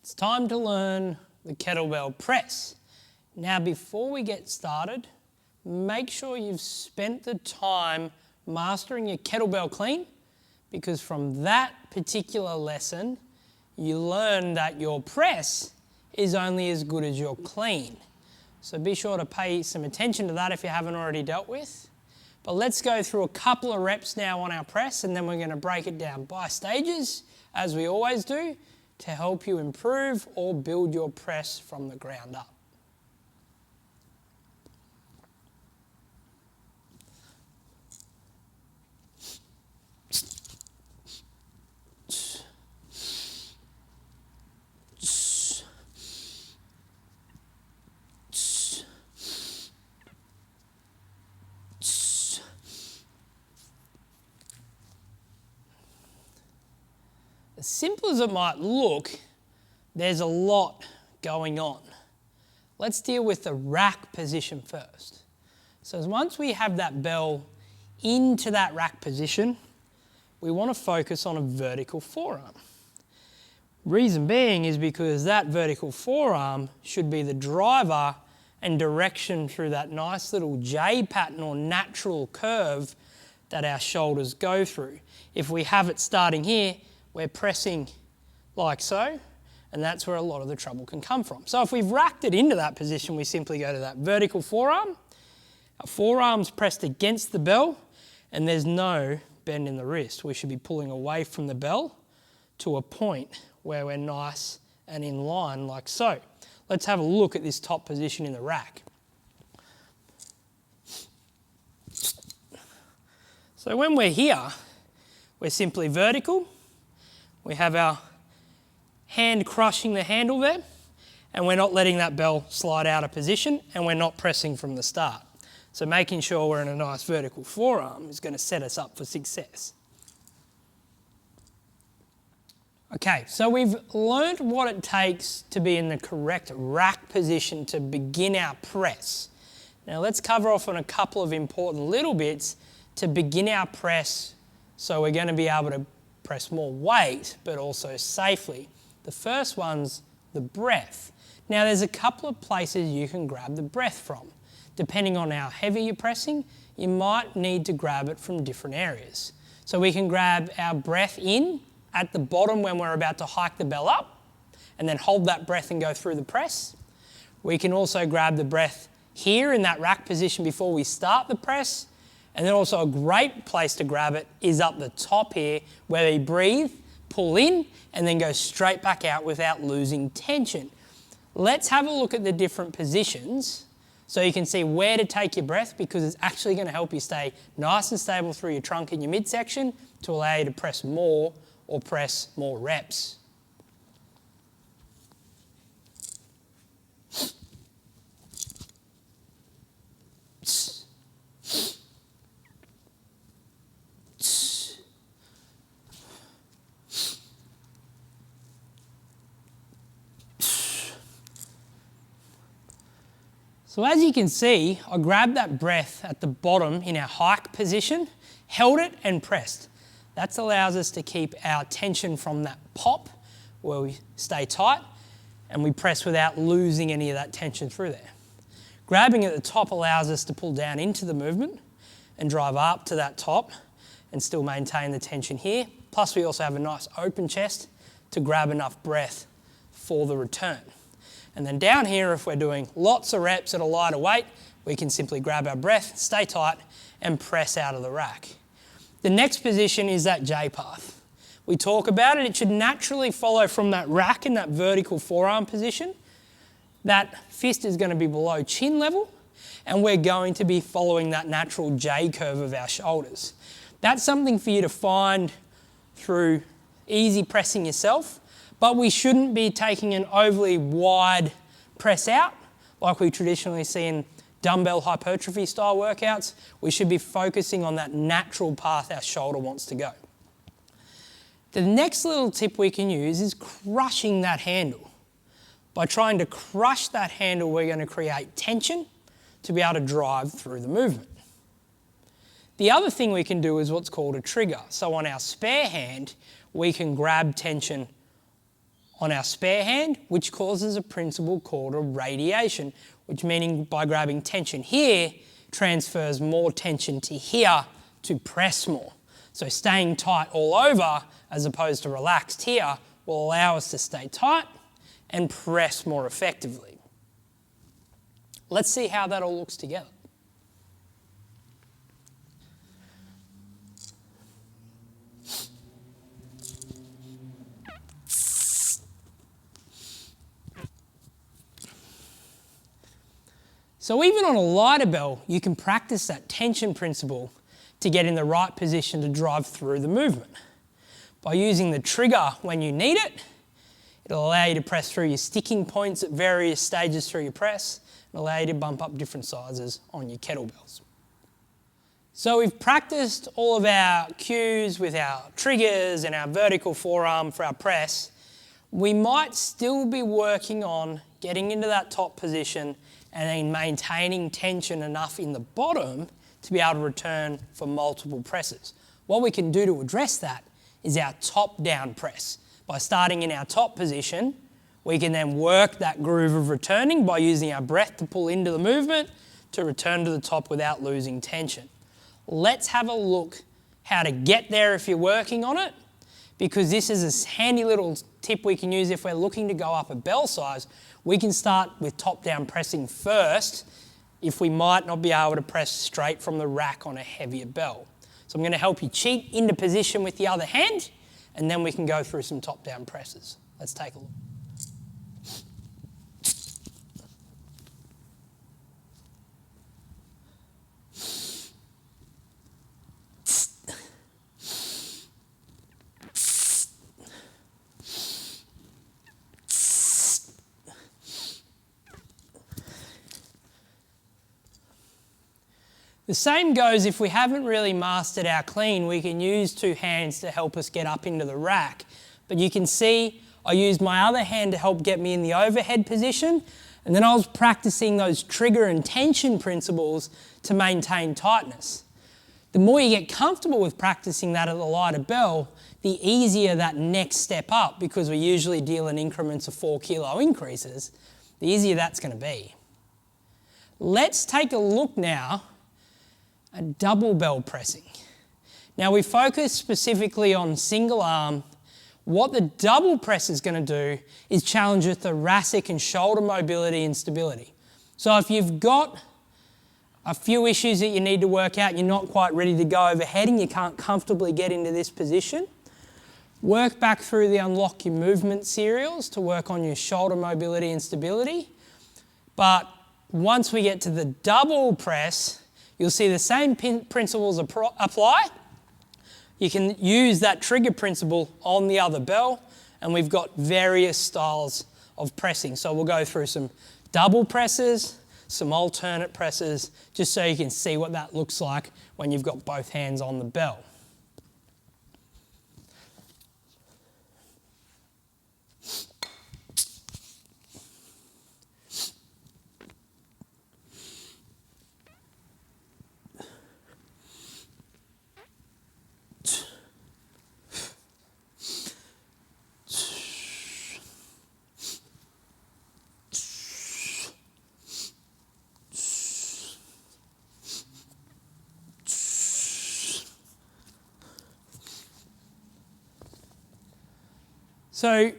It's time to learn the kettlebell press. Now, before we get started, make sure you've spent the time mastering your kettlebell clean, because from that particular lesson, you learn that your press is only as good as your clean. So be sure to pay some attention to that if you haven't already dealt with. But let's go through a couple of reps now on our press, and then we're going to break it down by stages, as we always do, to help you improve or build your press from the ground up. As simple as it might look, there's a lot going on. Let's deal with the rack position first. So once we have that bell into that rack position, we want to focus on a vertical forearm. Reason being is because that vertical forearm should be the driver and direction through that nice little J pattern or natural curve that our shoulders go through. If we have it starting here, we're pressing like so, and that's where a lot of the trouble can come from. So if we've racked it into that position, we simply go to that vertical forearm. Our forearm's pressed against the bell, and there's no bend in the wrist. We should be pulling away from the bell to a point where we're nice and in line like so. Let's have a look at this top position in the rack. So when we're here, we're simply vertical. We have our hand crushing the handle there, and we're not letting that bell slide out of position, and we're not pressing from the start. So making sure we're in a nice vertical forearm is going to set us up for success. Okay, so we've learned what it takes to be in the correct rack position to begin our press. Now let's cover off on a couple of important little bits to begin our press, so we're going to be able to press more weight, but also safely. The first one's the breath. Now there's a couple of places you can grab the breath from. Depending on how heavy you're pressing, you might need to grab it from different areas. So we can grab our breath in at the bottom when we're about to hike the bell up, and then hold that breath and go through the press. We can also grab the breath here in that rack position before we start the press. And then also a great place to grab it is up the top here, where we breathe, pull in, and then go straight back out without losing tension. Let's have a look at the different positions so you can see where to take your breath, because it's actually going to help you stay nice and stable through your trunk and your midsection to allow you to press more or press more reps. So as you can see, I grabbed that breath at the bottom in our hike position, held it and pressed. That allows us to keep our tension from that pop where we stay tight, and we press without losing any of that tension through there. Grabbing at the top allows us to pull down into the movement and drive up to that top and still maintain the tension here. Plus we also have a nice open chest to grab enough breath for the return. And then down here, if we're doing lots of reps at a lighter weight, we can simply grab our breath, stay tight, and press out of the rack. The next position is that J path. We talk about it, it should naturally follow from that rack in that vertical forearm position. That fist is going to be below chin level, and we're going to be following that natural J curve of our shoulders. That's something for you to find through easy pressing yourself. But we shouldn't be taking an overly wide press out like we traditionally see in dumbbell hypertrophy style workouts. We should be focusing on that natural path our shoulder wants to go. The next little tip we can use is crushing that handle. By trying to crush that handle, we're going to create tension to be able to drive through the movement. The other thing we can do is what's called a trigger. So on our spare hand, we can grab tension on our spare hand, which causes a principle called irradiation, which meaning by grabbing tension here, transfers more tension to here to press more. So staying tight all over as opposed to relaxed here will allow us to stay tight and press more effectively. Let's see how that all looks together. So even on a lighter bell, you can practice that tension principle to get in the right position to drive through the movement. By using the trigger when you need it, it'll allow you to press through your sticking points at various stages through your press and allow you to bump up different sizes on your kettlebells. So we've practiced all of our cues with our triggers and our vertical forearm for our press. We might still be working on getting into that top position and then maintaining tension enough in the bottom to be able to return for multiple presses. What we can do to address that is our top-down press. By starting in our top position, we can then work that groove of returning by using our breath to pull into the movement to return to the top without losing tension. Let's have a look how to get there if you're working on it, because this is a handy little tip we can use if we're looking to go up a bell size. We can start with top-down pressing first if we might not be able to press straight from the rack on a heavier bell. So I'm going to help you cheat into position with the other hand, and then we can go through some top-down presses. Let's take a look. The same goes if we haven't really mastered our clean, we can use two hands to help us get up into the rack. But you can see I used my other hand to help get me in the overhead position, and then I was practicing those trigger and tension principles to maintain tightness. The more you get comfortable with practicing that at the lighter bell, the easier that next step up, because we usually deal in increments of 4 kilo increases, the easier that's going to be. Let's take a look now at double bell pressing. Now we focus specifically on single arm. What the double press is going to do is challenge your thoracic and shoulder mobility and stability. So if you've got a few issues that you need to work out, you're not quite ready to go overhead and you can't comfortably get into this position, work back through the Unlock Your Movement serials to work on your shoulder mobility and stability. But once we get to the double press, you'll see the same principles apply. You can use that trigger principle on the other bell, and we've got various styles of pressing. So we'll go through some double presses, some alternate presses, just so you can see what that looks like when you've got both hands on the bell. So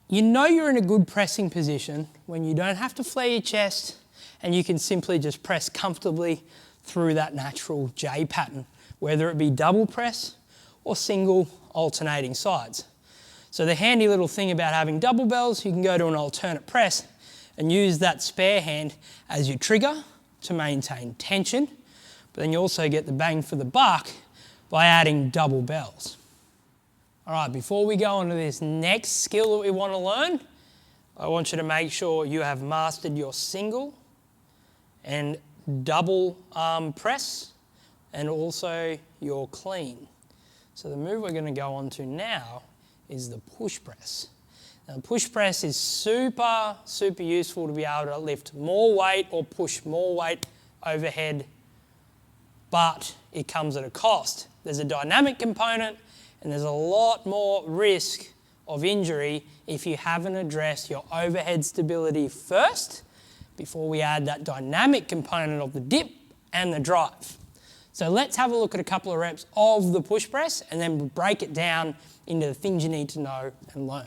you know you're in a good pressing position when you don't have to flare your chest and you can simply just press comfortably through that natural J pattern, whether it be double press or single alternating sides. So the handy little thing about having double bells, you can go to an alternate press and use that spare hand as your trigger to maintain tension, but then you also get the bang for the buck by adding double bells. All right, before we go on to this next skill that we want to learn, I want you to make sure you have mastered your single and double arm press and also your clean. So the move we're going to go on to now is the push press. Now the push press is super useful to be able to lift more weight or push more weight overhead, but it comes at a cost. There's a dynamic component and there's a lot more risk of injury if you haven't addressed your overhead stability first before we add that dynamic component of the dip and the drive. So let's have a look at a couple of reps of the push press and then break it down into the things you need to know and learn.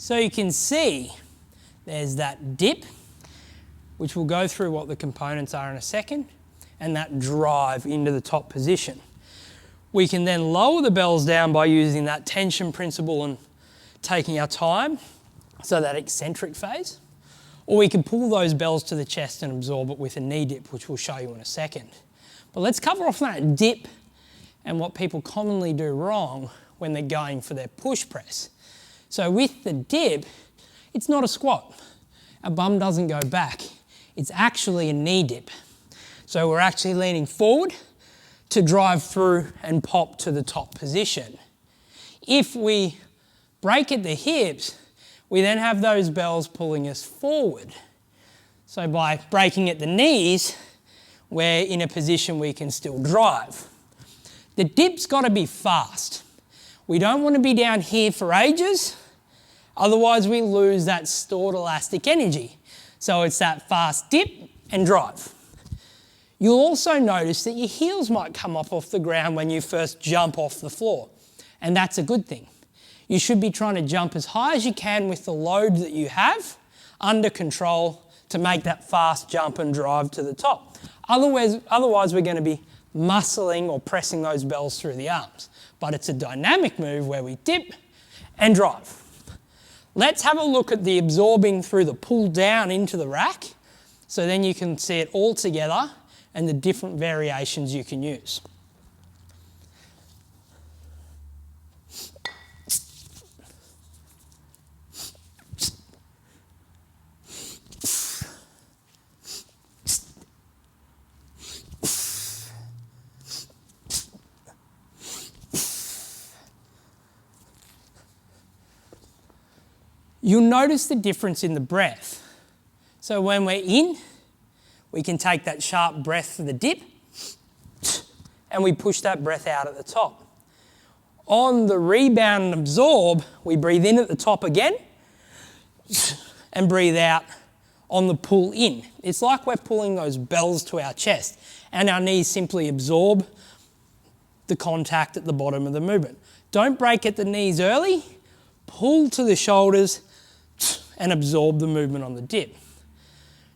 So you can see there's that dip, which we'll go through what the components are in a second, and that drive into the top position. We can then lower the bells down by using that tension principle and taking our time, so that eccentric phase, or we can pull those bells to the chest and absorb it with a knee dip, which we'll show you in a second. But let's cover off that dip and what people commonly do wrong when they're going for their push press. So with the dip, it's not a squat. Our bum doesn't go back. It's actually a knee dip. So we're actually leaning forward to drive through and pop to the top position. If we break at the hips, we then have those bells pulling us forward. So by breaking at the knees, we're in a position we can still drive. The dip's got to be fast. We don't want to be down here for ages, otherwise we lose that stored elastic energy. So it's that fast dip and drive. You'll also notice that your heels might come up off the ground when you first jump off the floor, and that's a good thing. You should be trying to jump as high as you can with the load that you have under control to make that fast jump and drive to the top. Otherwise we're going to be muscling or pressing those bells through the arms. But it's a dynamic move where we dip and drive. Let's have a look at the absorbing through the pull down into the rack, so then you can see it all together and the different variations you can use. You'll notice the difference in the breath. So when we're in, we can take that sharp breath for the dip and we push that breath out at the top. On the rebound and absorb, we breathe in at the top again and breathe out on the pull in. It's like we're pulling those bells to our chest and our knees simply absorb the contact at the bottom of the movement. Don't break at the knees early, pull to the shoulders and absorb the movement on the dip.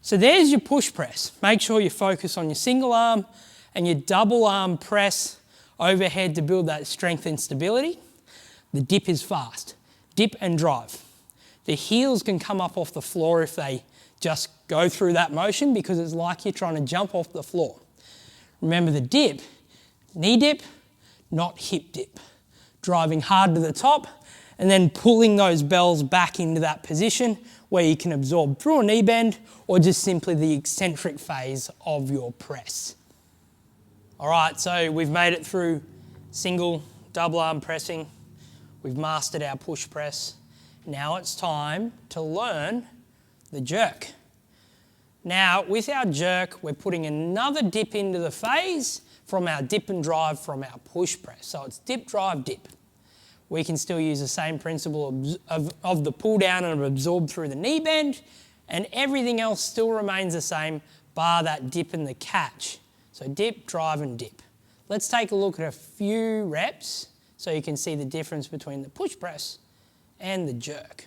So there's your push press. Make sure you focus on your single arm and your double arm press overhead to build that strength and stability. The dip is fast. Dip and drive. The heels can come up off the floor if they just go through that motion, because it's like you're trying to jump off the floor. Remember the dip, knee dip, not hip dip. Driving hard to the top and then pulling those bells back into that position where you can absorb through a knee bend or just simply the eccentric phase of your press. All right, so we've made it through single, double arm pressing. We've mastered our push press. Now it's time to learn the jerk. Now, with our jerk, we're putting another dip into the phase from our dip and drive from our push press. So it's dip, drive, dip. We can still use the same principle of the pull down and absorb through the knee bend, and everything else still remains the same, bar that dip and the catch. So dip, drive and dip. Let's take a look at a few reps so you can see the difference between the push press and the jerk.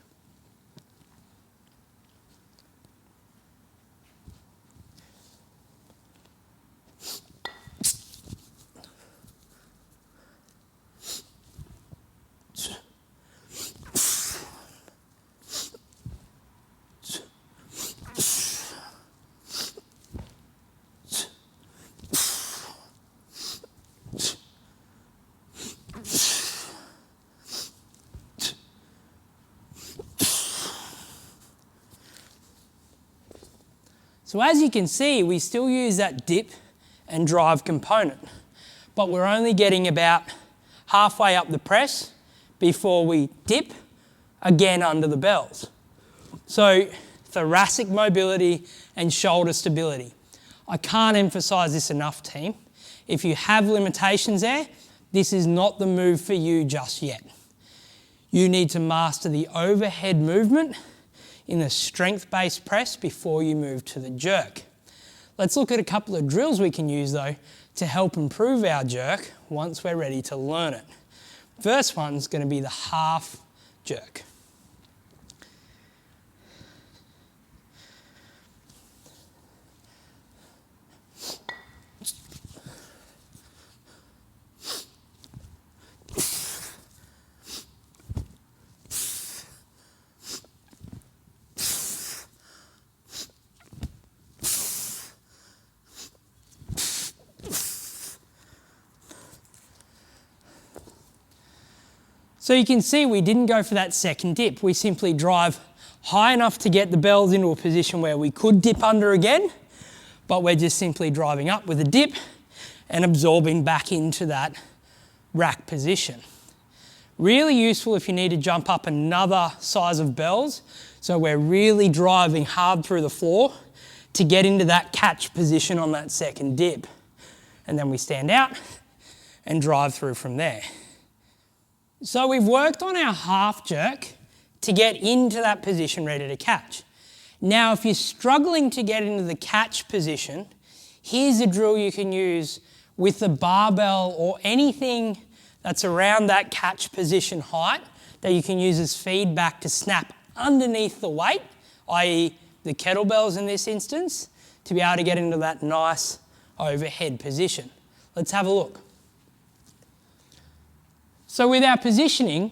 So as you can see, we still use that dip and drive component, but we're only getting about halfway up the press before we dip again under the bells. So thoracic mobility and shoulder stability. I can't emphasize this enough, team. If you have limitations there, this is not the move for you just yet. You need to master the overhead movement in the strength-based press before you move to the jerk. Let's look at a couple of drills we can use though to help improve our jerk once we're ready to learn it. First one's going to be the half jerk. So you can see we didn't go for that second dip. We simply drive high enough to get the bells into a position where we could dip under again, but we're just simply driving up with a dip and absorbing back into that rack position. Really useful if you need to jump up another size of bells. So we're really driving hard through the floor to get into that catch position on that second dip. And then we stand out and drive through from there. So we've worked on our half jerk to get into that position ready to catch. Now, if you're struggling to get into the catch position, here's a drill you can use with the barbell or anything that's around that catch position height that you can use as feedback to snap underneath the weight, i.e. the kettlebells in this instance, to be able to get into that nice overhead position. Let's have a look. So with our positioning,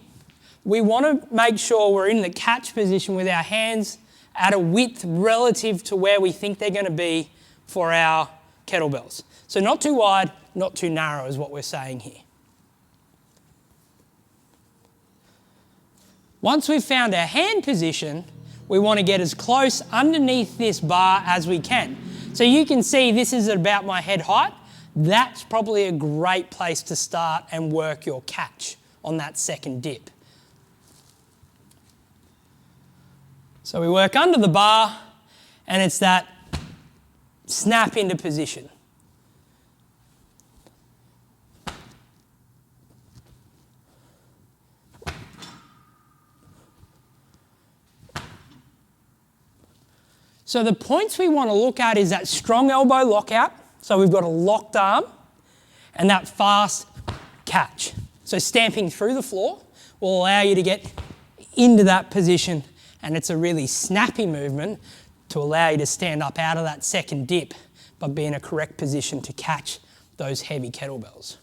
we want to make sure we're in the catch position with our hands at a width relative to where we think they're going to be for our kettlebells. So not too wide, not too narrow is what we're saying here. Once we've found our hand position, we want to get as close underneath this bar as we can. So you can see this is at about my head height. That's probably a great place to start and work your catch on that second dip. So we work under the bar and it's that snap into position. So the points we want to look at is that strong elbow lockout. So we've got a locked arm and that fast catch. So stamping through the floor will allow you to get into that position, and it's a really snappy movement to allow you to stand up out of that second dip but be in a correct position to catch those heavy kettlebells.